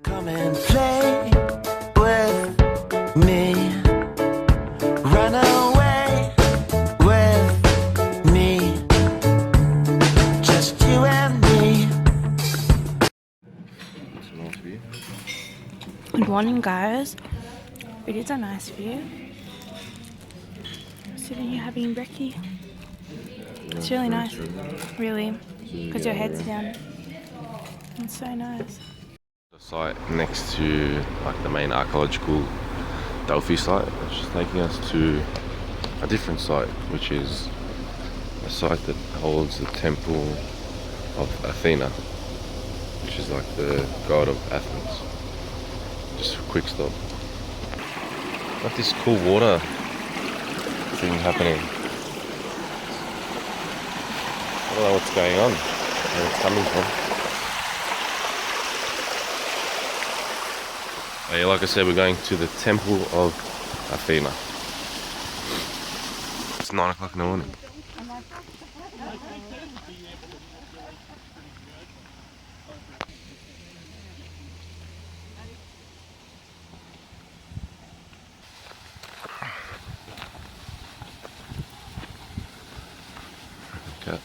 Come and play with me. Run away with me. Just you and me. It's a nice view. Good morning, guys. It is a nice view. Sitting here having brekkie. It's really nice, really, because your head's down. It's so nice. The site next to like the main archaeological Delphi site, it's just taking us to a different site, which is a site that holds the temple of Athena, which is like the god of Athens. Just a quick stop. Got this cool water thing happening. I don't know what's going on, where it's coming from. Yeah, like I said, we're going to the temple of Athena. It's 9 o'clock in the morning. Okay.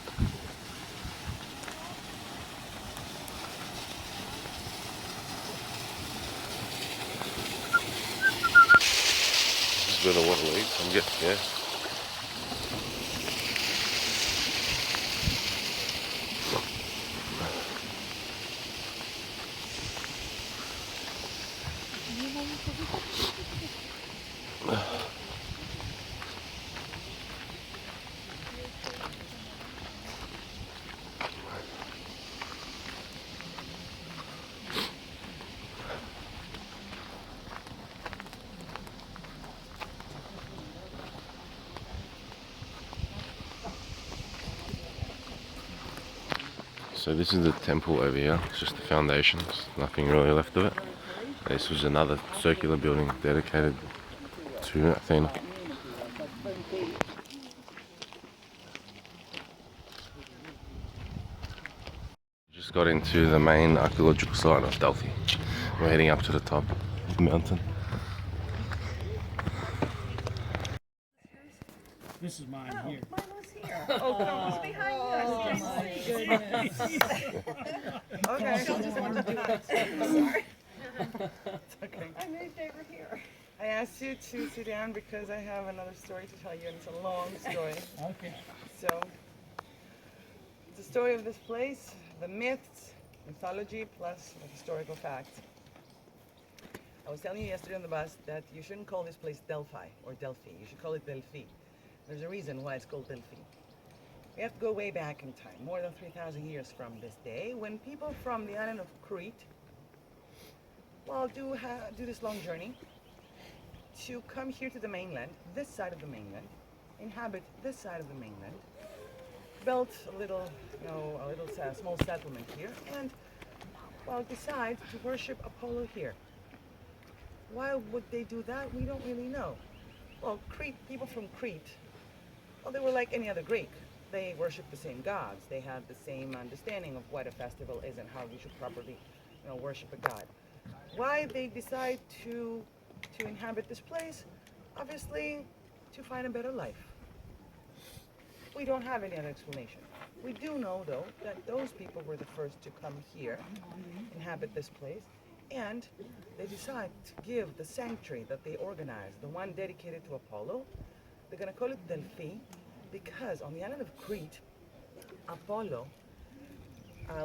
This is where the water leads, I'm guessing, yeah. So this is the temple over here, it's just the foundations, nothing really left of it. This was another circular building dedicated to Athena. Just got into the main archaeological site of Delphi. We're heading up to the top of the mountain. This is mine here. Mine was here. Oh, it's behind you. Oh my goodness. Okay. She'll just want to do it. Sorry. It's okay. I moved over here. I asked you to sit down because I have another story to tell you, and it's a long story. Okay. So, the story of this place, the myths, mythology, plus the historical facts. I was telling you yesterday on the bus that you shouldn't call this place Delphi or Delphi. You should call it Delphi. There's a reason why it's called Delphi. We have to go way back in time, more than 3,000 years from this day, when people from the island of Crete, well, do this long journey to come here to the mainland, this side of the mainland, inhabit this side of the mainland, built a little, small settlement here, and, well, decide to worship Apollo here. Why would they do that? We don't really know. Well, people from Crete, well, they were like any other Greek. They worshiped the same gods. They had the same understanding of what a festival is and how we should properly, worship a god. Why they decide to inhabit this place? Obviously, to find a better life. We don't have any other explanation. We do know, though, that those people were the first to come here, inhabit this place, and they decide to give the sanctuary that they organized, the one dedicated to Apollo, they're going to call it Delphi, because on the island of Crete, Apollo,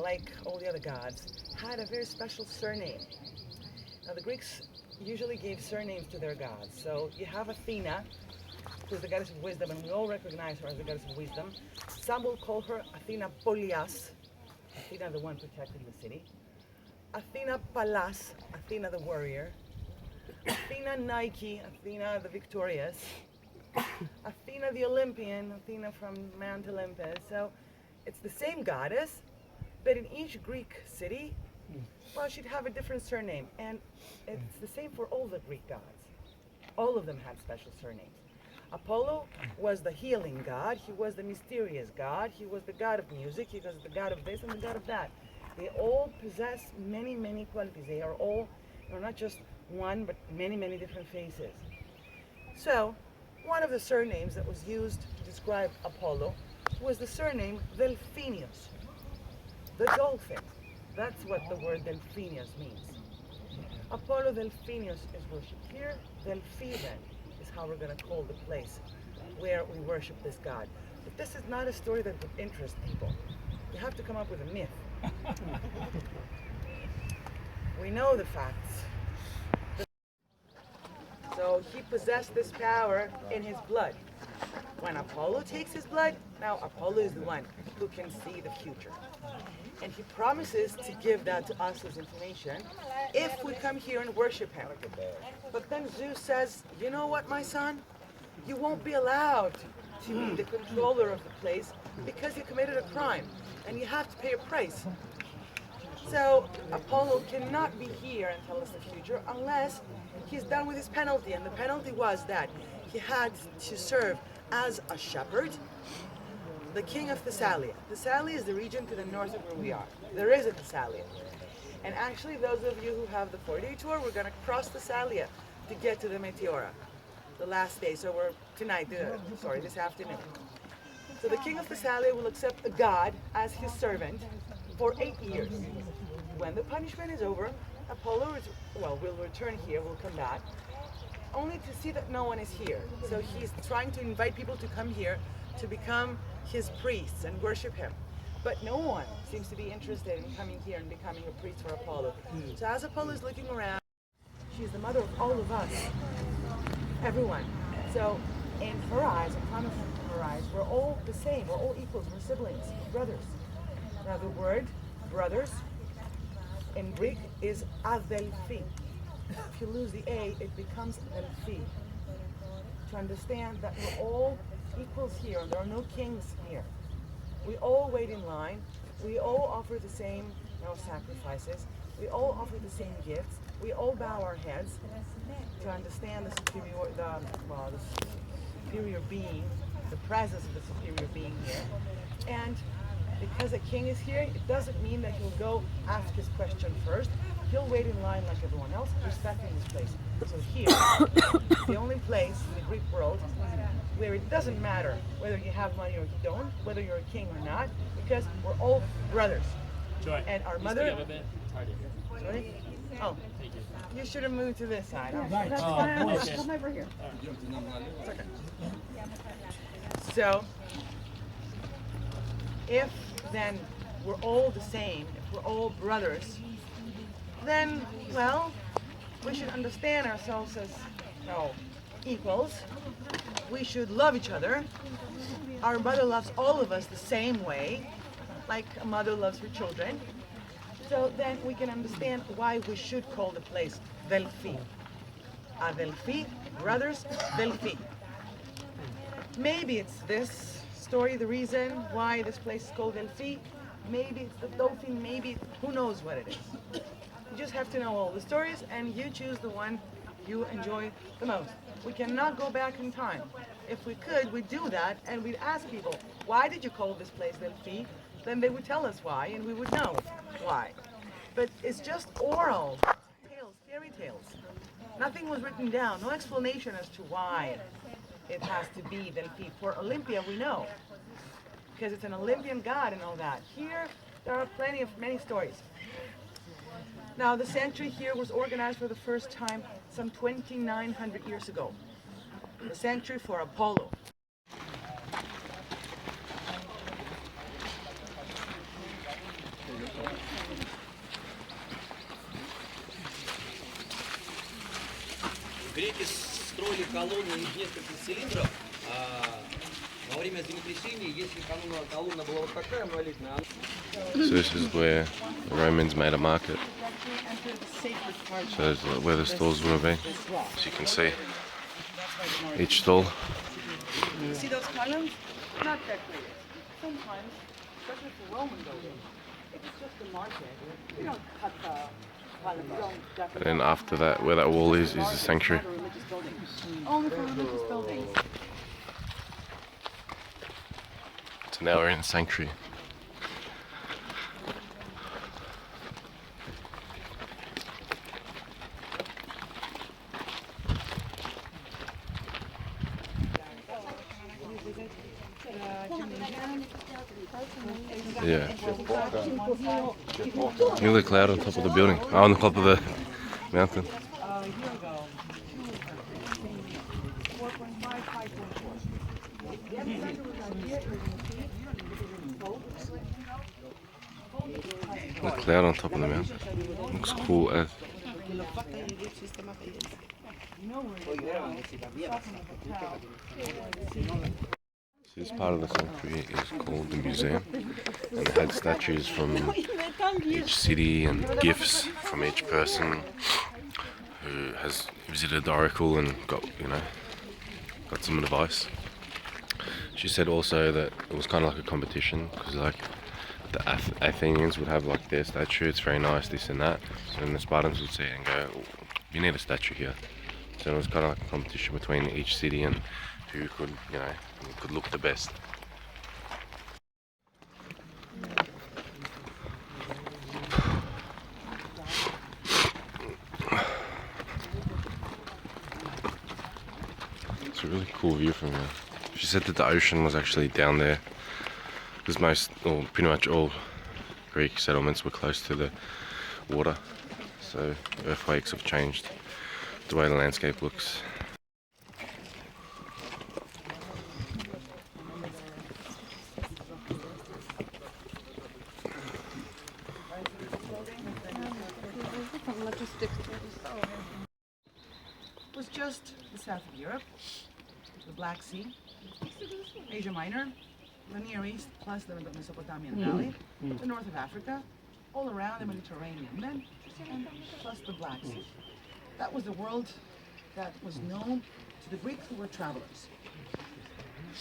like all the other gods, had a very special surname. Now, the Greeks usually gave surnames to their gods. So you have Athena, who's the goddess of wisdom, and we all recognize her as the goddess of wisdom. Some will call her Athena Polias, Athena the one protecting the city. Athena Pallas, Athena the warrior. Athena Nike, Athena the victorious. Athena the Olympian, Athena from Mount Olympus. So it's the same goddess, but in each Greek city, well, she'd have a different surname. And it's the same for all the Greek gods. All of them had special surnames. Apollo was the healing god. He was the mysterious god. He was the god of music. He was the god of this and the god of that. They all possess many, many qualities. They are all, not just one, but many, many different faces. So, one of the surnames that was used to describe Apollo was the surname Delphinius, the dolphin. That's what the word Delphinius means. Apollo Delphinius is worshipped here. Delphi then is how we're going to call the place where we worship this god. But this is not a story that would interest people. You have to come up with a myth. We know the facts. So he possessed this power in his blood. When Apollo takes his blood, now Apollo is the one who can see the future. And he promises to give that to us as information if we come here and worship him. But then Zeus says, you know what, my son? You won't be allowed to be the controller of the place because you committed a crime and you have to pay a price. So Apollo cannot be here and tell us the future unless he's done with his penalty. And the penalty was that he had to serve as a shepherd, the king of Thessalia. Thessalia is the region to the north of where we are. There is a Thessalia. And actually, those of you who have the 4-day tour, we're going to cross Thessalia to get to the Meteora, the last day. So we're this afternoon. So the king of Thessalia will accept a god as his servant for 8 years. When the punishment is over, Apollo will return here, will come back, only to see that no one is here. So he's trying to invite people to come here to become his priests and worship him. But no one seems to be interested in coming here and becoming a priest for Apollo. So as Apollo is looking around, she's the mother of all of us, everyone. So in her eyes, in front of her eyes, we're all the same, we're all equals, we're siblings, brothers. Now the word brothers in Greek is adelphi. If you lose the A, it becomes delphi. To understand that we're all equals here, there are no kings here. We all wait in line, we all offer the same sacrifices, we all offer the same gifts, we all bow our heads to understand the superior being, the presence of the superior being here. And because a king is here, it doesn't mean that he'll go ask his question first. He'll wait in line like everyone else, respecting his place. So here, the only place in the Greek world where it doesn't matter whether you have money or you don't, whether you're a king or not, because we're all brothers. Joy, And our can you mother... speak up a bit? It's hard to hear. Sorry? Oh, Thank you. you should have moved to this side. Oh, Right. that's Oh, fine. okay. Come over here. It's okay. So, if then we're all the same, if we're all brothers, then, we should understand ourselves as equals. We should love each other. Our mother loves all of us the same way, like a mother loves her children. So then we can understand why we should call the place Delphi. Adelphi, brothers, Delphi. Maybe it's this story, the reason why this place is called Delphi. Maybe it's the dolphin, maybe, who knows what it is. You just have to know all the stories and you choose the one you enjoy the most. We cannot go back in time. If we could, we'd do that and we'd ask people, why did you call this place Delphi? Then they would tell us why and we would know why. But it's just oral tales, fairy tales. Nothing was written down, no explanation as to why it has to be Delphi. For Olympia, we know, because it's an Olympian god and all that. Here, there are many stories. Now, the sanctuary here was organized for the first time some 2,900 years ago. The sanctuary for Apollo. Греки строили колонны из нескольких цилиндров, а во время землетрясения, если колонна была вот такая монолитная, So this is where the Romans made a market. So this is where the stalls will be. As you can see, each stall. See those columns? Not decorated. Sometimes, especially for Roman buildings, it's just a market. You don't cut the columns, you don't decorate. And then after that, where that wall is the sanctuary. Not a religious building. Only for religious buildings. So now we're in the sanctuary. Look at the cloud on top of the building. Oh, on the top of the mountain. Here we go. 4.5, 5.4. The cloud on top of the mountain. Looks cool as. So this part of the sanctuary is called the museum, and it had statues from each city and gifts from each person who has visited the oracle and got some advice. She said also that it was kind of like a competition because like the Athenians would have like their statue, it's very nice, this and that. So then the Spartans would see it and go, oh, you need a statue here. So it was kind of like a competition between each city and who could, could look the best. It's a really cool view from here. She said that the ocean was actually down there because pretty much all Greek settlements were close to the water. So earthquakes have changed the way the landscape looks. It was just the south of Europe, the Black Sea, Asia Minor, the Near East, plus the Mesopotamian Valley, the north of Africa, all around the Mediterranean, then, and plus the Black Sea. That was the world that was known to the Greeks who were travelers.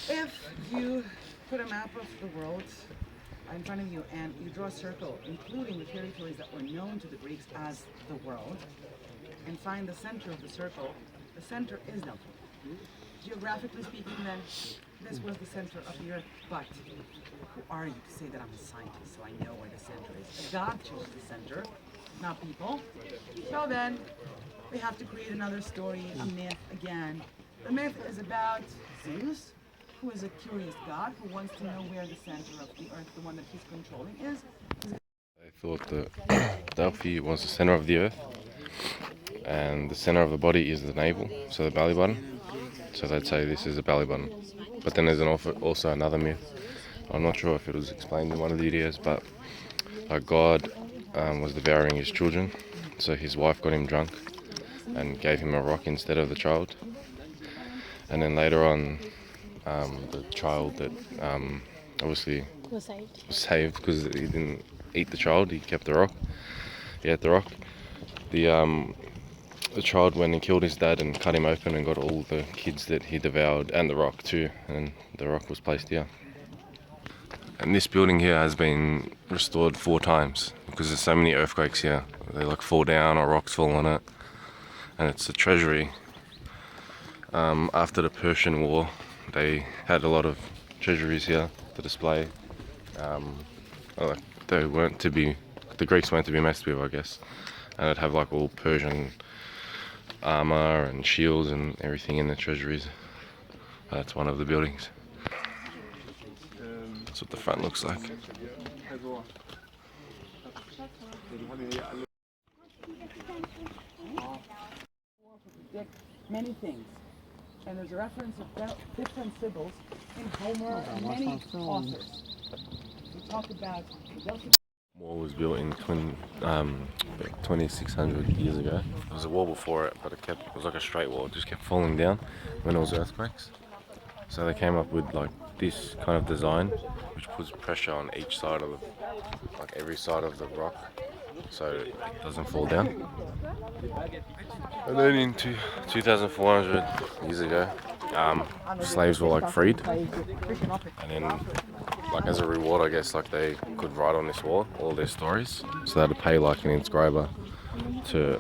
If you put a map of the world in front of you and you draw a circle, including the territories that were known to the Greeks as the world, and find the center of the circle, the center is Delta. Geographically speaking, then, this was the center of the earth, but who are you to say that I'm a scientist, so I know where the center is? God chose the center, not people. So then, we have to create another story, a myth again. The myth is about Zeus, who is a curious god who wants to know where the center of the earth, the one that he's controlling, is. They thought that Delphi was the center of the earth, and the center of the body is the navel, so the belly button. So they'd say this is a belly button. But then there's also another myth. I'm not sure if it was explained in one of the videos, but God was devouring his children, so his wife got him drunk and gave him a rock instead of the child. And then later on, the child that obviously was saved because he didn't eat the child, he kept the rock. He ate the rock. The child went and killed his dad and cut him open and got all the kids that he devoured and the rock too, and the rock was placed here. And this building here has been restored 4 times because there's so many earthquakes here. They like fall down or rocks fall on it, and it's a treasury. After the Persian War, they had a lot of treasuries here to display. The Greeks weren't to be messed with, I guess, and it'd have like all Persian armor and shields and everything in the treasuries. That's one of the buildings. That's what the front looks like. Many things. And there's a reference of different symbols in Homer and many authors. We talk about the Delphic Wall was built in 2600 years ago. There was a wall before it, but it was like a straight wall. It just kept falling down when there was earthquakes. So they came up with like this kind of design, which puts pressure on each side of every side of the rock, so it doesn't fall down. And then in 2,400 years ago, slaves were like freed, and then like as a reward, I guess, like they could write on this wall all their stories. So they had to pay like an inscriber to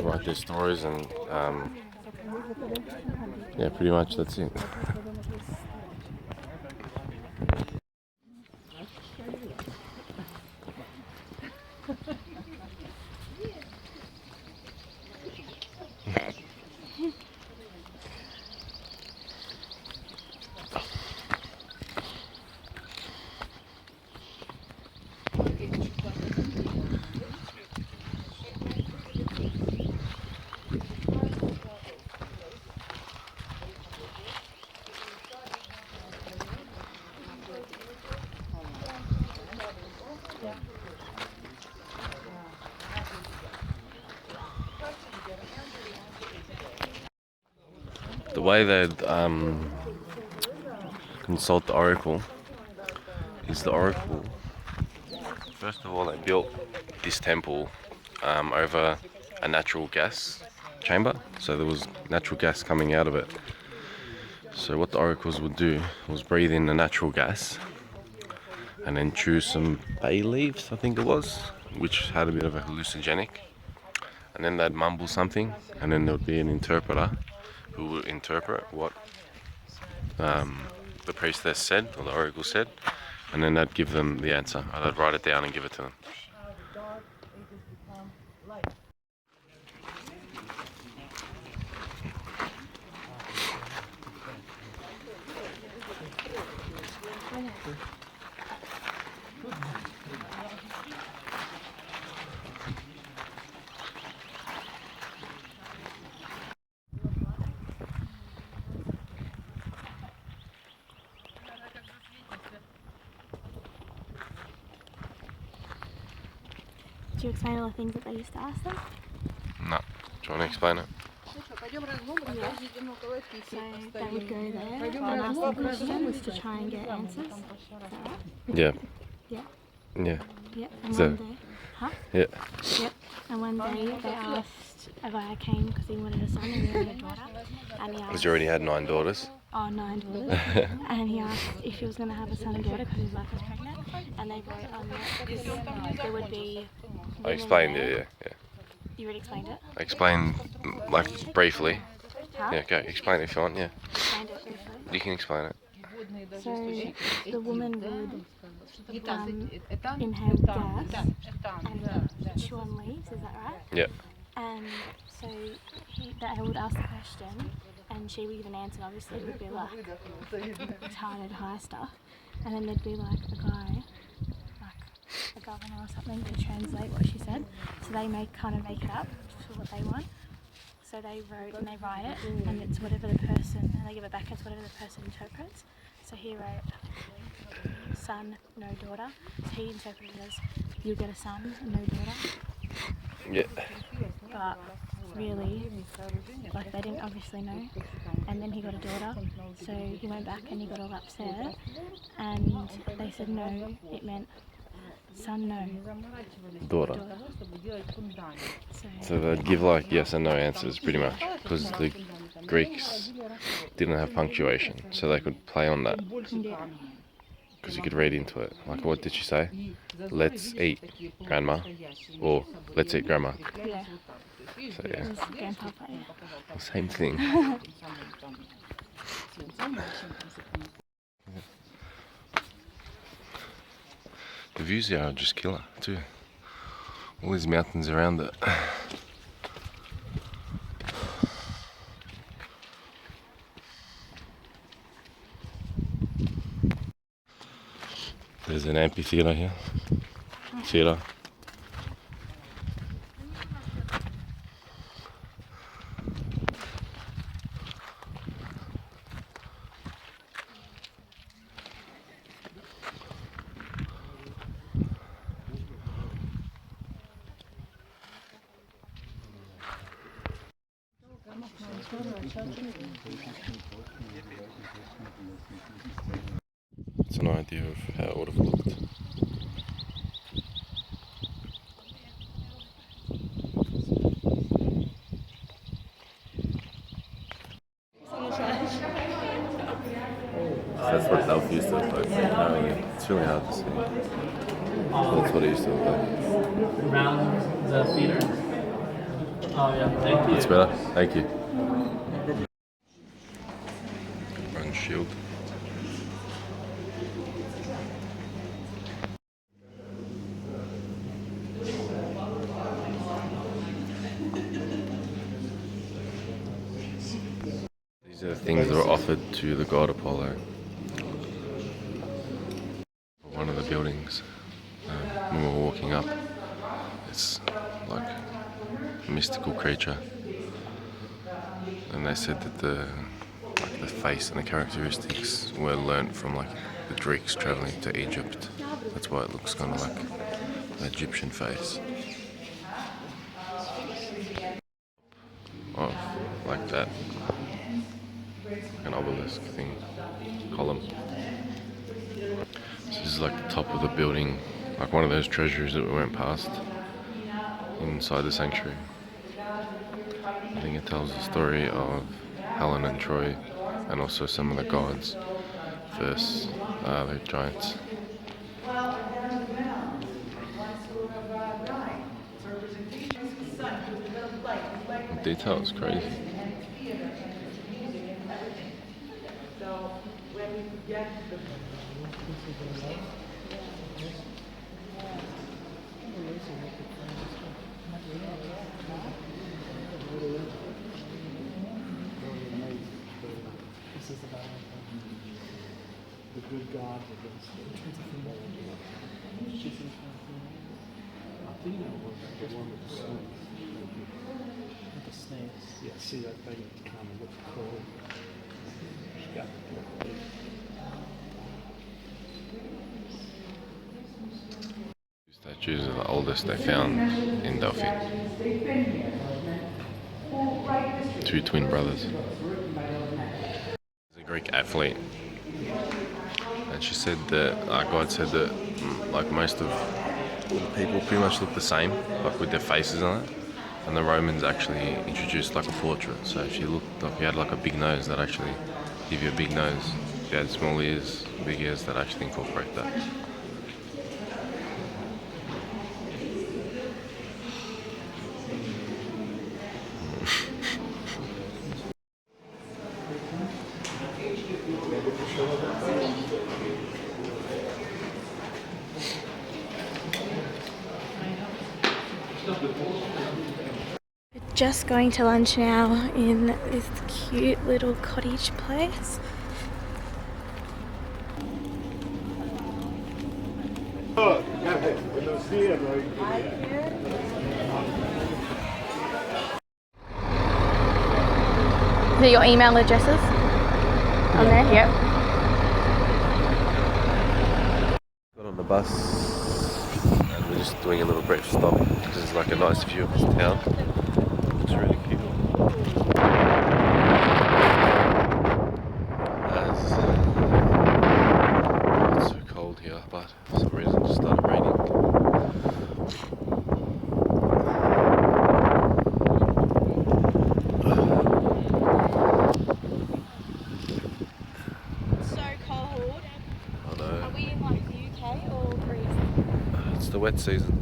write their stories, and pretty much that's it. the way they'd consult the oracle is the oracle. First of all, they built this temple over a natural gas chamber, so there was natural gas coming out of it. So what the oracles would do was breathe in the natural gas and then chew some bay leaves, I think it was, which had a bit of a hallucinogenic, and then they'd mumble something, and then there would be an interpreter who would interpret what the priestess said or the oracle said, and then they'd give them the answer, or they'd write it down and give it to them. Do you explain all the things that they used to ask them? No. Do you want to explain it? So they would go there and ask them questions to try and get answers. Is that right? Yeah. Yeah. Yeah. Yep. And So- one day, huh? Yeah. Yep. And one day they asked a guy came because he wanted a son and he wanted a daughter, and he Because asked, you already had 9 daughters. oh, 9 daughters, and he asked if he was going to have a son and daughter because his wife was pregnant, and they wrote on that there would be. I explained it, yeah. You already explained it. I explained, like, briefly. Huh? Yeah, okay, explain it if you want, yeah. Explained it briefly. You can explain it. So the woman would inhale gas and chew on leaves, is that right? Yeah. And so they would ask the question, and she would give an answer. Obviously, it would be like retarded high stuff, and then there'd be like a guy, like a governor or something, to translate what she said. So they kind of make it up for what they want. So they wrote and they write it, and it's whatever the person, and they give it back as whatever the person interprets. So he wrote son, no daughter. So he interpreted it as you get a son, no daughter. Yeah. But really, like they didn't obviously know. And then he got a daughter, so he went back and he got all upset. And they said no, it meant son, no. Daughter. So So they'd give, like, yes and no answers, pretty much. Because the Greeks didn't have punctuation, so they could play on that. yeah, Because you could read into it. Like, what did she say? Let's eat, grandma. Or, let's eat, grandma. yeah, So, yeah. it was grandpa play. Same thing. The views here are just killer too. All these mountains around it. There's an amphitheatre here. Theatre. It's an idea of how it would have looked. That's what Delphi used to look like. Apparently, it's really hard to see. That's what it used to look like. Around the theater. Oh yeah, thank you. That's better. Thank you. Bronze shield. These are the things that were offered to the god Apollo. One of the buildings, when we were walking up, it's like a mystical creature. And they said that the face and the characteristics were learnt from like the Greeks travelling to Egypt. That's why it looks kind of like an Egyptian face. Oh, like that. like an obelisk thing, column. This is like the top of the building, like one of those treasuries that we went past inside the sanctuary. I think it tells the story of Helen and Troy, and also some of the gods versus the giants. The detail is crazy. This is about the good God against the Athena was the one with the snakes. With the snakes? Yeah, see that thing kind of looks cool. She got Statues are the oldest they found in Delphi. Two twin brothers. He's a Greek athlete, and she said that God said that like most of the people pretty much look the same, like with their faces on it. And the Romans actually introduced like a portrait. So if you looked, like you had like a big nose, that actually give you a big nose. If you had small ears, big ears, that actually incorporate that. Just going to lunch now in this cute little cottage place. Are your email addresses on there? Yep. Got on the bus and we're just doing a little breakfast stop. This is like a nice view of this town. It's really cute. It's so cold here, but for some reason it just started raining. So cold. I know. Are we in like the UK or Greece? It's the wet season.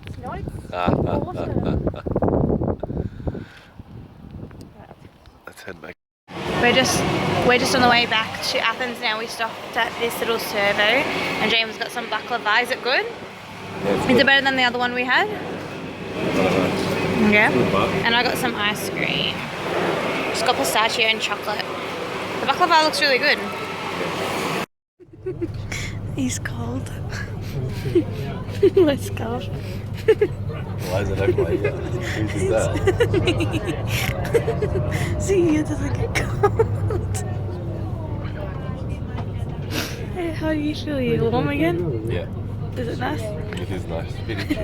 It's not. It's awesome. Let's head back. We're just on the way back to Athens now. We stopped at this little servo and James got some baklava. Is it good? Yeah, Is it better than the other one we had? Yeah. And I got some ice cream. Just got pistachio and chocolate. The baklava looks really good. He's cold. Let's go. Why is it look like that? Who did that? See, it doesn't get cold. Hey, how do you feel? You warm again? Yeah, Is it nice? it is nice. A bit itchy.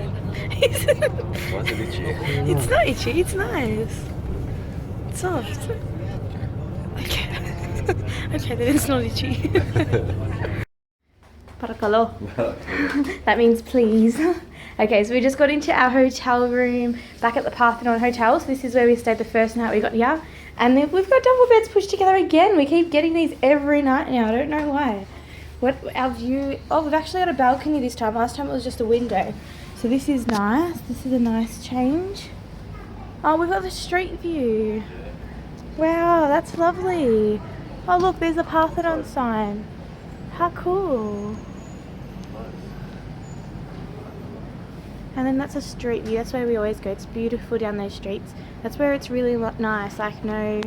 Why is it itchy? It's not itchy, it's nice. It's soft. Okay. Okay, then it's not itchy. Parakalo. That means please. Okay, so we just got into our hotel room back at the Parthenon Hotel. So this is where we stayed the first night we got here. And then we've got double beds pushed together again. We keep getting these every night now. I don't know why. What our view? Oh, we've actually got a balcony this time. Last time it was just a window. So this is nice. This is a nice change. Oh, we've got the street view. Wow, that's lovely. Oh, look, there's a Parthenon sign. How cool. And then that's a street view. That's where we always go. It's beautiful down those streets. That's where it's really nice. Like no,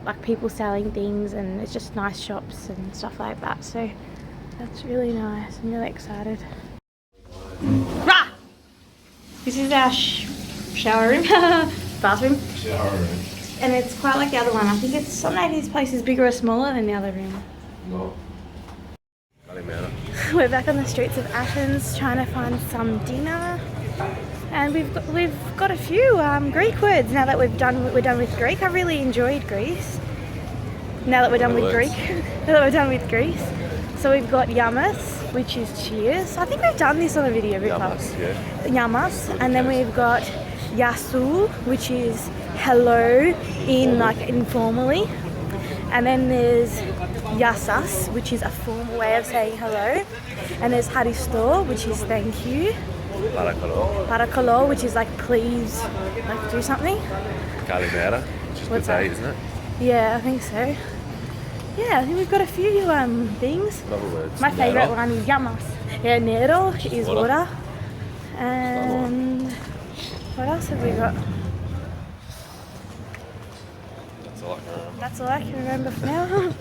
like people selling things, and it's just nice shops and stuff like that. So that's really nice. I'm really excited. Rah! This is our shower room, bathroom. Shower room. And it's quite like the other one. I think it's some of these places bigger or smaller than the other room. No. We're back on the streets of Athens trying to find some dinner. And we've got a few Greek words now that we're done with Greek. I really enjoyed Greece. Now that we're done with Greek, now that we're done with Greece. So we've got yamas, which is cheers. I think we've done this on a video before. Yamas, yeah. Yamas, and then we've got yasu, which is hello in like informally. And then there's yasas, which is a formal way of saying hello. And there's haristo, which is thank you. Parakalo. Parakalo, which is like please, like do something. Kalimera, which is What's good day, that? isn't it? Yeah, I think so. Yeah, I think we've got a few things. Other words. My favourite Nero. one is yamas. Yeah, nero is Water. water. And what else have we got? That's all I can remember. That's all I can remember for now.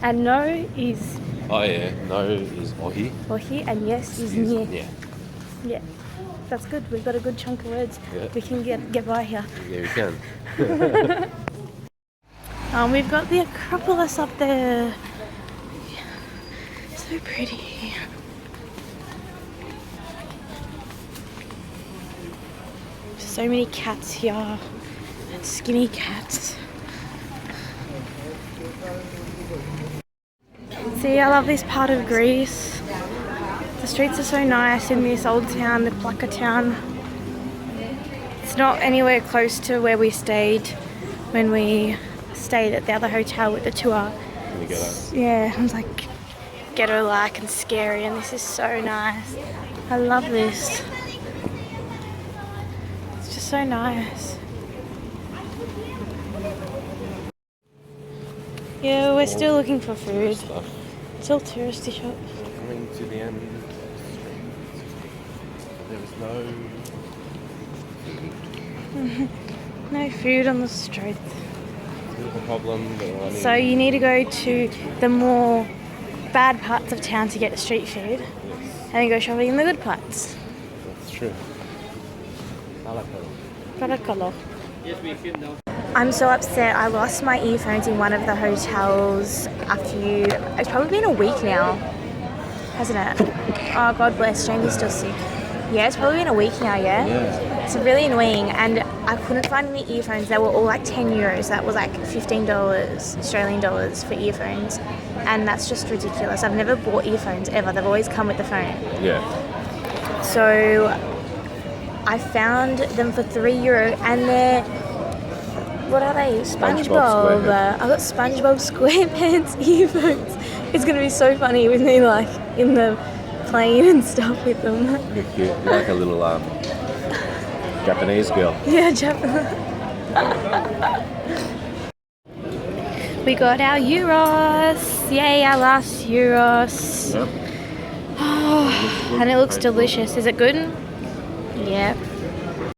And no is Oh yeah, no is ohi. ohi, and yes is Is- nye. Yeah. Yeah, that's good. We've got a good chunk of words. Yeah. We can get by here. Yeah, we can. We've got the Acropolis up there. So pretty. So many cats here. Skinny cats. See, I love this part of Greece. The streets are so nice in this old town, the Plaka town. It's not anywhere close to where we stayed when we stayed at the other hotel with the tour. You get that. Yeah, it was like ghetto-like and scary, and this is so nice. I love this. It's just so nice. Yeah, we're still looking for food. Stuff. Still touristy shops. Coming to the end. There is no food. No food on the street. It's a bit of a problem, but I So you need to go to the more bad parts of town to get the street food, and then go shopping in the good parts. That's true. I like that. Parakalo. I'm so upset. I lost my earphones in one of the hotels it's probably been a week now, hasn't it? Oh, God bless, Jamie's still sick. Yeah, it's probably been a week now, yeah? Yeah. It's really annoying, and I couldn't find any earphones. They were all like 10 euros. That was like $15 Australian dollars for earphones, and that's just ridiculous. I've never bought earphones ever. They've always come with the phone. Yeah. So I found them for €3, and they're, what are they? SpongeBob. SquarePants. I got SpongeBob SquarePants earphones. It's gonna be so funny with me like in the plane and stuff with them. You're cute. You're like a little Japanese girl. Yeah, We got our euros. Yay, our last euros. Yep. And it looks delicious. Is it good? Yeah.